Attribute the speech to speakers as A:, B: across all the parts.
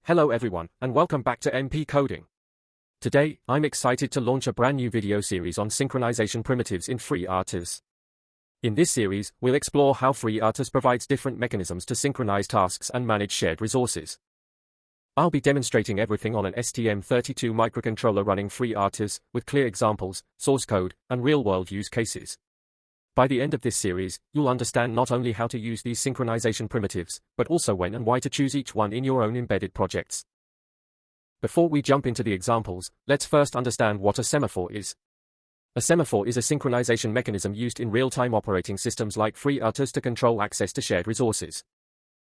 A: Hello everyone, and welcome back to MP Coding. Today, I'm excited to launch a brand new video series on synchronization primitives in FreeRTOS. In this series, we'll explore how FreeRTOS provides different mechanisms to synchronize tasks and manage shared resources. I'll be demonstrating everything on an STM32 microcontroller running FreeRTOS, with clear examples, source code, and real-world use cases. By the end of this series, you'll understand not only how to use these synchronization primitives, but also when and why to choose each one in your own embedded projects. Before we jump into the examples, let's first understand what a semaphore is. A semaphore is a synchronization mechanism used in real-time operating systems like FreeRTOS to control access to shared resources.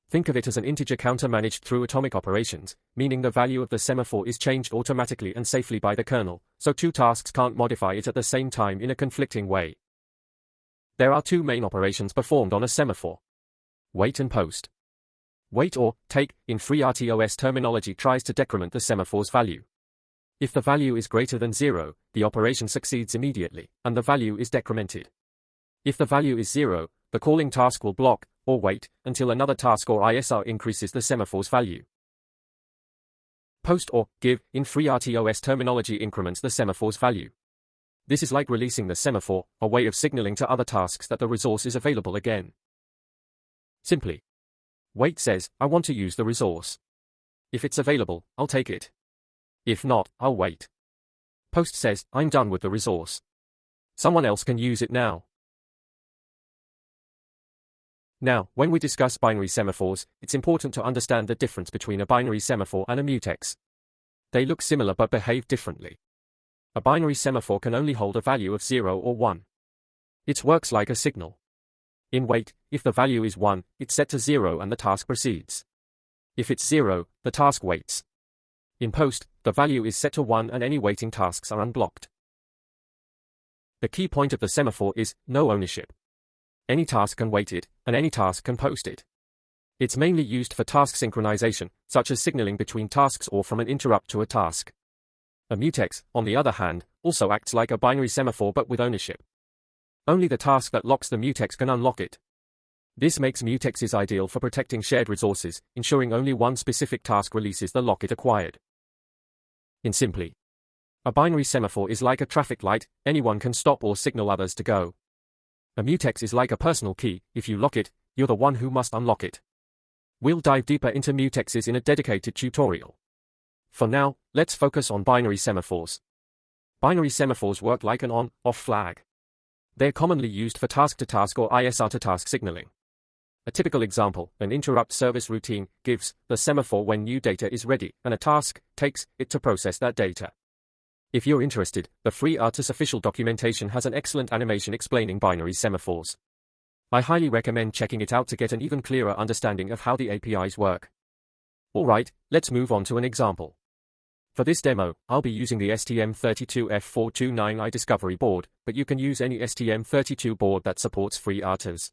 A: Think of it as an integer counter managed through atomic operations, meaning the value of the semaphore is changed automatically and safely by the kernel, so two tasks can't modify it at the same time in a conflicting way. There are two main operations performed on a semaphore: wait and post. Wait, or take, in FreeRTOS terminology, tries to decrement the semaphore's value. If the value is greater than 0, the operation succeeds immediately, and the value is decremented. If the value is 0, the calling task will block, or wait, until another task or ISR increases the semaphore's value. Post or give, in FreeRTOS terminology, increments the semaphore's value. This is like releasing the semaphore, a way of signaling to other tasks that the resource is available again. Simply, wait says, I want to use the resource. If it's available, I'll take it. If not, I'll wait. Post says, I'm done with the resource. Someone else can use it now. Now, when we discuss binary semaphores, it's important to understand the difference between a binary semaphore and a mutex. They look similar but behave differently. A binary semaphore can only hold a value of 0 or 1. It works like a signal. In wait, if the value is 1, it's set to 0 and the task proceeds. If it's 0, the task waits. In post, the value is set to 1 and any waiting tasks are unblocked. The key point of the semaphore is no ownership. Any task can wait it, and any task can post it. It's mainly used for task synchronization, such as signaling between tasks or from an interrupt to a task. A mutex, on the other hand, also acts like a binary semaphore but with ownership. Only the task that locks the mutex can unlock it. This makes mutexes ideal for protecting shared resources, ensuring only one specific task releases the lock it acquired. In simply, a binary semaphore is like a traffic light, anyone can stop or signal others to go. A mutex is like a personal key, if you lock it, you're the one who must unlock it. We'll dive deeper into mutexes in a dedicated tutorial. For now, let's focus on binary semaphores. Binary semaphores work like an on-off flag. They're commonly used for task-to-task or ISR-to-task signaling. A typical example, an interrupt service routine, gives the semaphore when new data is ready, and a task takes it to process that data. If you're interested, the FreeRTOS official documentation has an excellent animation explaining binary semaphores. I highly recommend checking it out to get an even clearer understanding of how the APIs work. Alright, let's move on to an example. For this demo, I'll be using the STM32 F429i Discovery board, but you can use any STM32 board that supports FreeRTOS.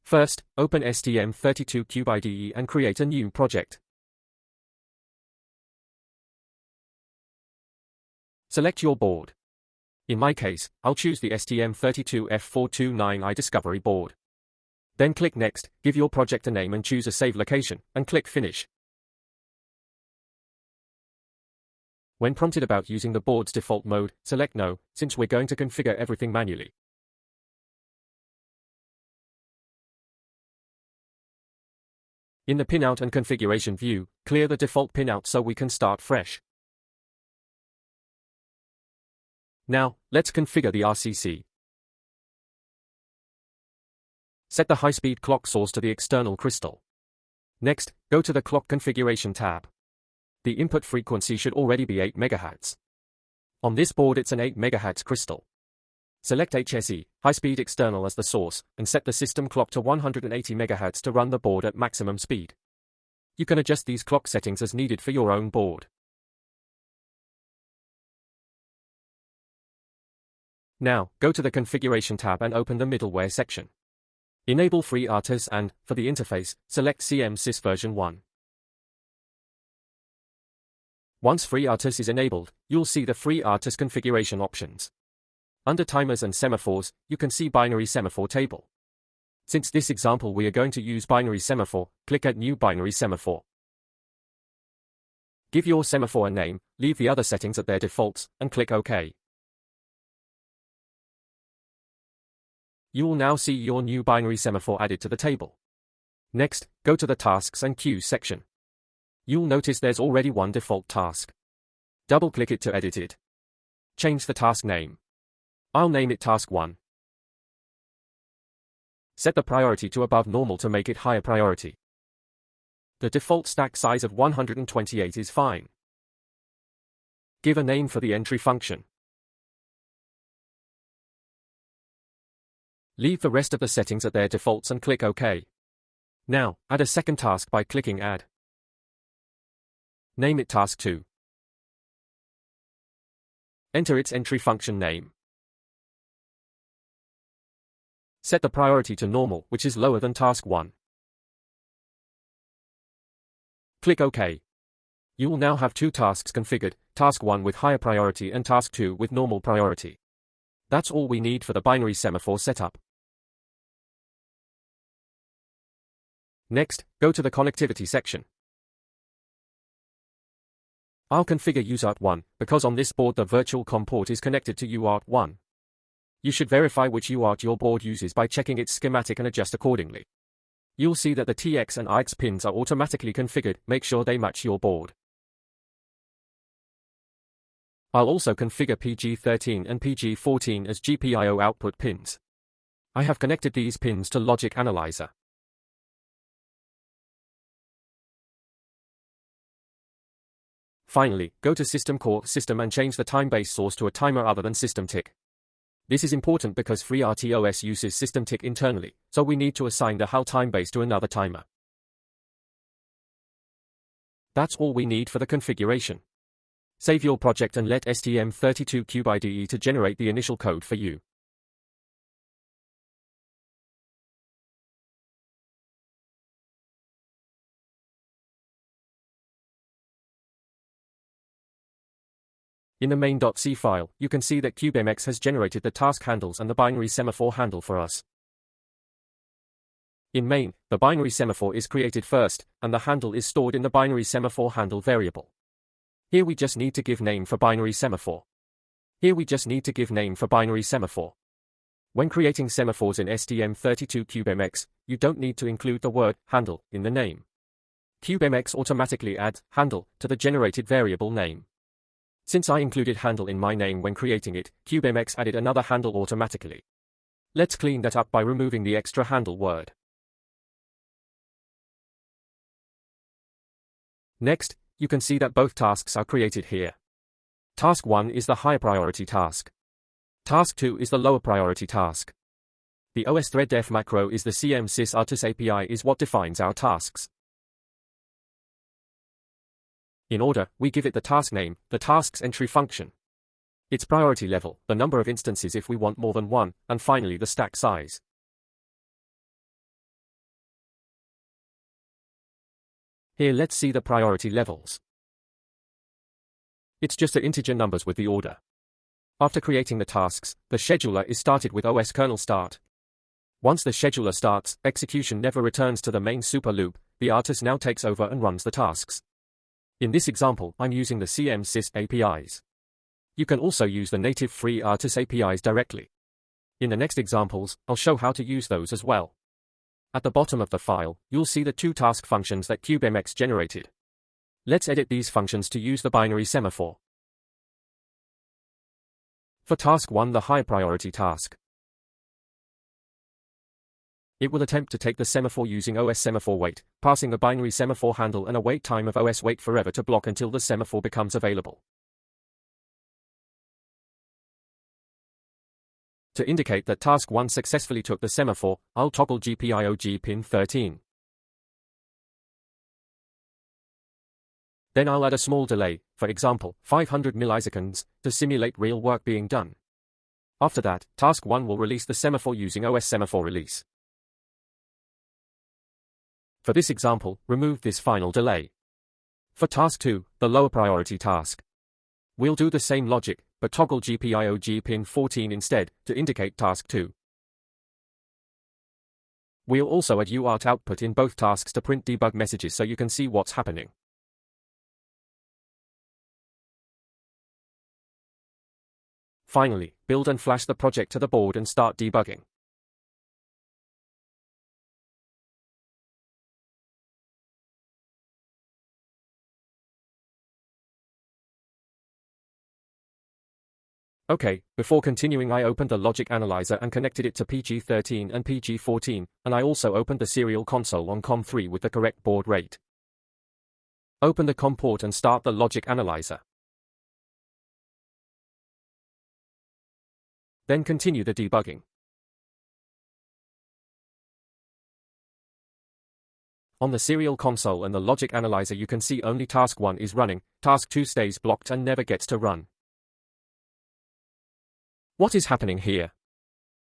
A: First, open STM32 Cube IDE and create a new project. Select your board. In my case, I'll choose the STM32 F429i Discovery board. Then click Next, give your project a name and choose a save location, and click Finish. When prompted about using the board's default mode, select No, since we're going to configure everything manually. In the Pinout and Configuration view, clear the default pinout so we can start fresh. Now, let's configure the RCC. Set the high-speed clock source to the external crystal. Next, go to the Clock Configuration tab. The input frequency should already be 8 MHz. On this board it's an 8 MHz crystal. Select HSE, high-speed external as the source, and set the system clock to 180 MHz to run the board at maximum speed. You can adjust these clock settings as needed for your own board. Now, go to the Configuration tab and open the Middleware section. Enable FreeRTOS and, for the interface, select CM/Sys version 1. Once FreeRTOS is enabled, you'll see the FreeRTOS configuration options. Under Timers and Semaphores, you can see Binary Semaphore table. Since this example we are going to use binary semaphore, click at New Binary Semaphore. Give your semaphore a name, leave the other settings at their defaults, and click OK. You will now see your new binary semaphore added to the table. Next, go to the Tasks and Queues section. You'll notice there's already one default task. Double-click it to edit it. Change the task name. I'll name it Task 1. Set the priority to above normal to make it higher priority. The default stack size of 128 is fine. Give a name for the entry function. Leave the rest of the settings at their defaults and click OK. Now, add a second task by clicking Add. Name it Task 2. Enter its entry function name. Set the priority to normal, which is lower than Task 1. Click OK. You will now have two tasks configured, Task 1 with higher priority and Task 2 with normal priority. That's all we need for the binary semaphore setup. Next, go to the connectivity section. I'll configure UART1, because on this board the virtual COM port is connected to UART1. You should verify which UART your board uses by checking its schematic and adjust accordingly. You'll see that the TX and IX pins are automatically configured, make sure they match your board. I'll also configure PG13 and PG14 as GPIO output pins. I have connected these pins to Logic Analyzer. Finally, go to System Core System and change the time-based source to a timer other than system tick. This is important because FreeRTOS uses system tick internally, so we need to assign the HAL time base to another timer. That's all we need for the configuration. Save your project and let STM32 Cube IDE to generate the initial code for you. In the main.c file, you can see that CubeMX has generated the task handles and the binary semaphore handle for us. In main, the binary semaphore is created first, and the handle is stored in the binary semaphore handle variable. Here we just need to give name for binary semaphore. When creating semaphores in STM32 CubeMX, you don't need to include the word handle in the name. CubeMX automatically adds handle to the generated variable name. Since I included handle in my name when creating it, CubeMX added another handle automatically. Let's clean that up by removing the extra handle word. Next, you can see that both tasks are created here. Task 1 is the higher priority task. Task 2 is the lower priority task. The OS_thread_def macro is the CM_sys RTOS API is what defines our tasks. In order, we give it the task name, the task's entry function, its priority level, the number of instances if we want more than one, and finally the stack size. Here let's see the priority levels. It's just the integer numbers with the order. After creating the tasks, the scheduler is started with OS kernel start. Once the scheduler starts, execution never returns to the main super loop, the RTOS now takes over and runs the tasks. In this example, I'm using the CM_sys APIs. You can also use the native FreeRTOS APIs directly. In the next examples, I'll show how to use those as well. At the bottom of the file, you'll see the two task functions that CubeMX generated. Let's edit these functions to use the binary semaphore. For task 1, the high priority task, it will attempt to take the semaphore using OS semaphore wait, passing the binary semaphore handle and a wait time of OS wait forever to block until the semaphore becomes available. To indicate that task 1 successfully took the semaphore, I'll toggle GPIO pin 13. Then I'll add a small delay, for example, 500 milliseconds, to simulate real work being done. After that, task 1 will release the semaphore using OS semaphore release. For this example, remove this final delay. For task 2, the lower priority task, we'll do the same logic, but toggle GPIO pin 14 instead, to indicate task 2. We'll also add UART output in both tasks to print debug messages so you can see what's happening. Finally, build and flash the project to the board and start debugging. Okay, before continuing I opened the logic analyzer and connected it to PG13 and PG14, and I also opened the serial console on COM3 with the correct baud rate. Open the COM port and start the logic analyzer. Then continue the debugging. On the serial console and the logic analyzer you can see only task 1 is running, task 2 stays blocked and never gets to run. What is happening here?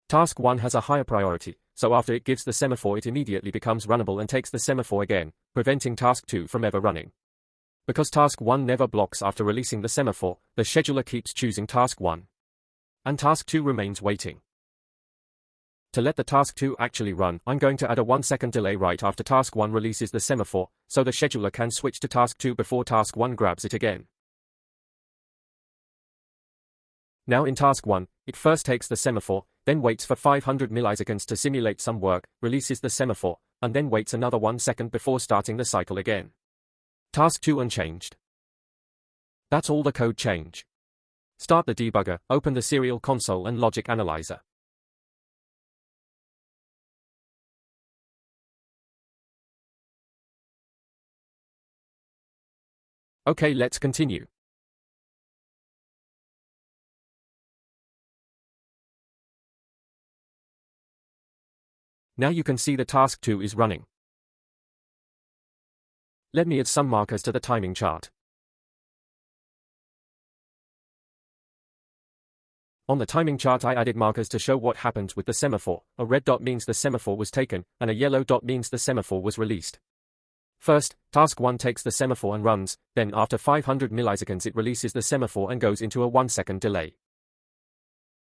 A: Task 1 has a higher priority, so after it gives the semaphore it immediately becomes runnable and takes the semaphore again, preventing task 2 from ever running. Because task 1 never blocks after releasing the semaphore, the scheduler keeps choosing task 1. And task 2 remains waiting. To let the task 2 actually run, I'm going to add a 1-second delay right after task 1 releases the semaphore, so the scheduler can switch to task 2 before task 1 grabs it again. Now in task 1, it first takes the semaphore, then waits for 500 milliseconds to simulate some work, releases the semaphore, and then waits another 1 second before starting the cycle again. Task 2 unchanged. That's all the code change. Start the debugger, open the serial console and logic analyzer. Okay, let's continue. Now you can see the task 2 is running. Let me add some markers to the timing chart. On the timing chart I added markers to show what happens with the semaphore. A red dot means the semaphore was taken, and a yellow dot means the semaphore was released. First, task 1 takes the semaphore and runs, then after 500 milliseconds it releases the semaphore and goes into a 1-second delay.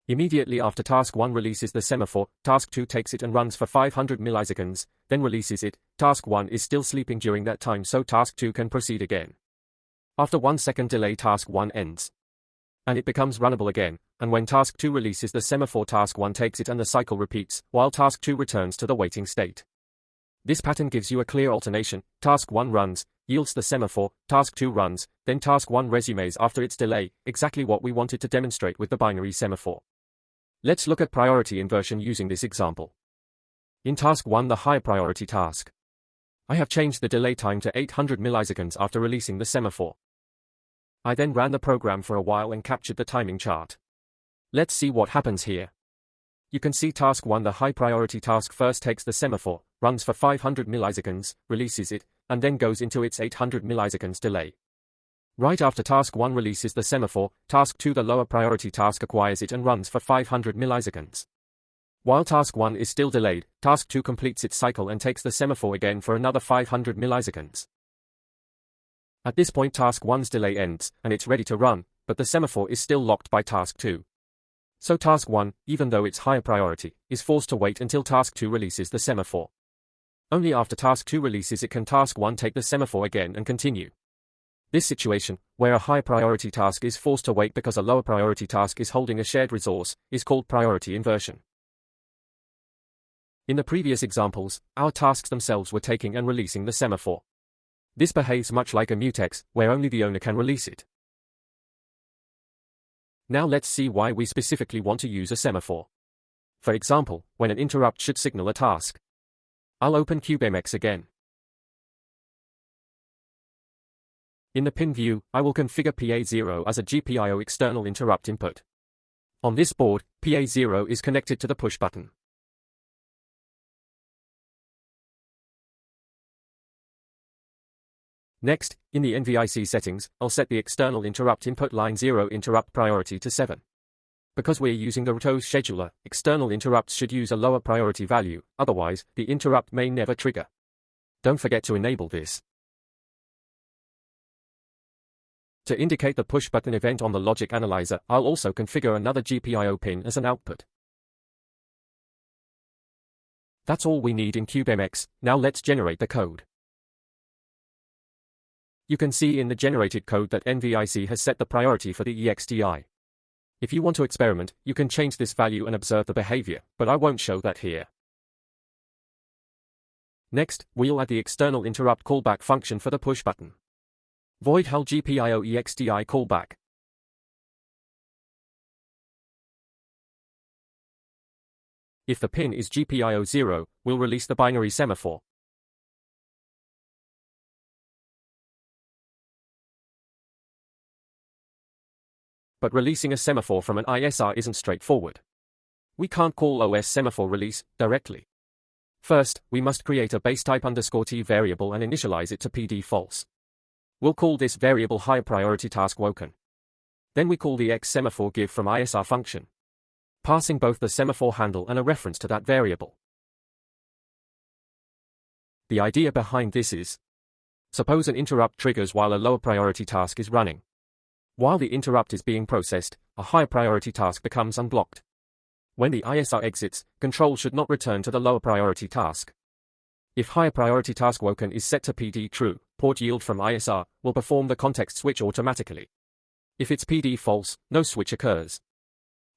A: Immediately after task 1 releases the semaphore, task 2 takes it and runs for 500 milliseconds, then releases it. Task 1 is still sleeping during that time so task 2 can proceed again. After 1-second delay task 1 ends. And it becomes runnable again, and when task 2 releases the semaphore task 1 takes it and the cycle repeats, while task 2 returns to the waiting state. This pattern gives you a clear alternation. Task 1 runs, yields the semaphore, task 2 runs, then task 1 resumes after its delay, exactly what we wanted to demonstrate with the binary semaphore. Let's look at priority inversion using this example. In task 1 the high priority task. I have changed the delay time to 800 milliseconds after releasing the semaphore. I then ran the program for a while and captured the timing chart. Let's see what happens here. You can see task 1 the high priority task first takes the semaphore, runs for 500 milliseconds, releases it, and then goes into its 800 milliseconds delay. Right after task 1 releases the semaphore, task 2 the lower priority task acquires it and runs for 500 milliseconds. While task 1 is still delayed, task 2 completes its cycle and takes the semaphore again for another 500 milliseconds. At this point task 1's delay ends, and it's ready to run, but the semaphore is still locked by task 2. So task 1, even though it's higher priority, is forced to wait until task 2 releases the semaphore. Only after task 2 releases it can task 1 take the semaphore again and continue. This situation, where a high priority task is forced to wait because a lower priority task is holding a shared resource, is called priority inversion. In the previous examples, our tasks themselves were taking and releasing the semaphore. This behaves much like a mutex, where only the owner can release it. Now let's see why we specifically want to use a semaphore. For example, when an interrupt should signal a task. I'll open CubeMX again. In the pin view, I will configure PA0 as a GPIO external interrupt input. On this board, PA0 is connected to the push button. Next, in the NVIC settings, I'll set the external interrupt input line 0 interrupt priority to 7. Because we're using the RTOS scheduler, external interrupts should use a lower priority value, otherwise, the interrupt may never trigger. Don't forget to enable this. To indicate the push button event on the logic analyzer, I'll also configure another GPIO pin as an output. That's all we need in CubeMX. Now let's generate the code. You can see in the generated code that NVIC has set the priority for the EXTI. If you want to experiment, you can change this value and observe the behavior, but I won't show that here. Next, we'll add the external interrupt callback function for the push button. Void hull GPIO-EXTI callback. If the pin is GPIO 0, we'll release the binary semaphore. But releasing a semaphore from an ISR isn't straightforward. We can't call OS semaphore release directly. First, we must create a base-type_t variable and initialize it to PD false. We'll call this variable higher priority task woken. Then we call the X semaphore give from ISR function, passing both the semaphore handle and a reference to that variable. The idea behind this is, suppose an interrupt triggers while a lower priority task is running. While the interrupt is being processed, a higher priority task becomes unblocked. When the ISR exits, control should not return to the lower priority task. If higher priority task woken is set to PD true, port yield from ISR will perform the context switch automatically. If it's PD false, no switch occurs.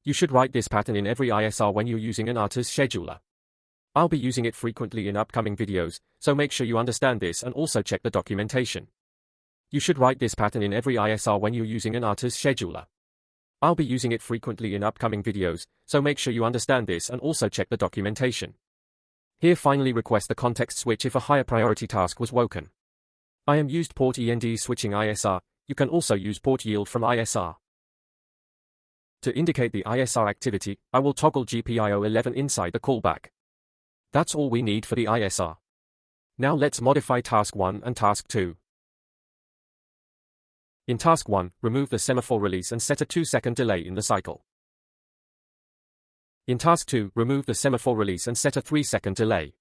A: You should write this pattern in every ISR when you're using an RTOS scheduler. I'll be using it frequently in upcoming videos, so make sure you understand this and also check the documentation. You should write this pattern in every ISR when you're using an RTOS scheduler. I'll be using it frequently in upcoming videos, so make sure you understand this and also check the documentation. Here finally request the context switch if a higher priority task was woken. I am used port END switching ISR, you can also use port yield from ISR. To indicate the ISR activity, I will toggle GPIO 11 inside the callback. That's all we need for the ISR. Now let's modify task 1 and task 2. In task 1, remove the semaphore release and set a 2-second delay in the cycle. In task 2, remove the semaphore release and set a 3-second delay.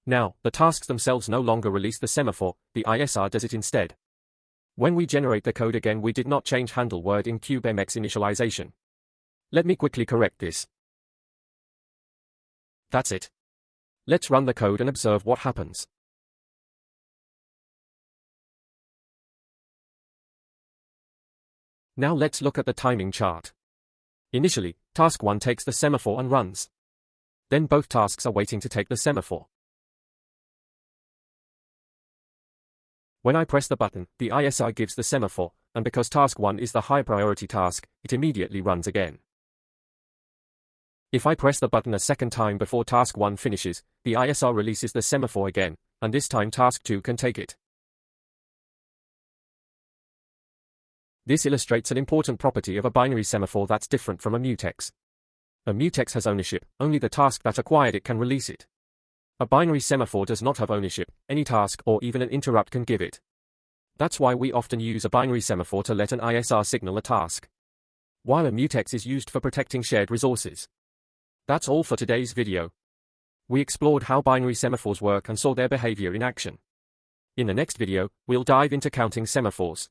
A: Now, the tasks themselves no longer release the semaphore, the ISR does it instead. When we generate the code again, we did not change handle word in CubeMX initialization. Let me quickly correct this. That's it. Let's run the code and observe what happens. Now let's look at the timing chart. Initially, task 1 takes the semaphore and runs. Then both tasks are waiting to take the semaphore. When I press the button, the ISR gives the semaphore, and because task 1 is the high priority task, it immediately runs again. If I press the button a second time before task 1 finishes, the ISR releases the semaphore again, and this time task 2 can take it. This illustrates an important property of a binary semaphore that's different from a mutex. A mutex has ownership, only the task that acquired it can release it. A binary semaphore does not have ownership, any task or even an interrupt can give it. That's why we often use a binary semaphore to let an ISR signal a task, while a mutex is used for protecting shared resources. That's all for today's video. We explored how binary semaphores work and saw their behavior in action. In the next video, we'll dive into counting semaphores.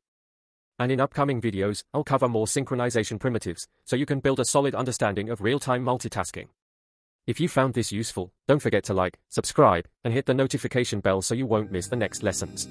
A: And in upcoming videos, I'll cover more synchronization primitives, so you can build a solid understanding of real-time multitasking. If you found this useful, don't forget to like, subscribe, and hit the notification bell so you won't miss the next lessons.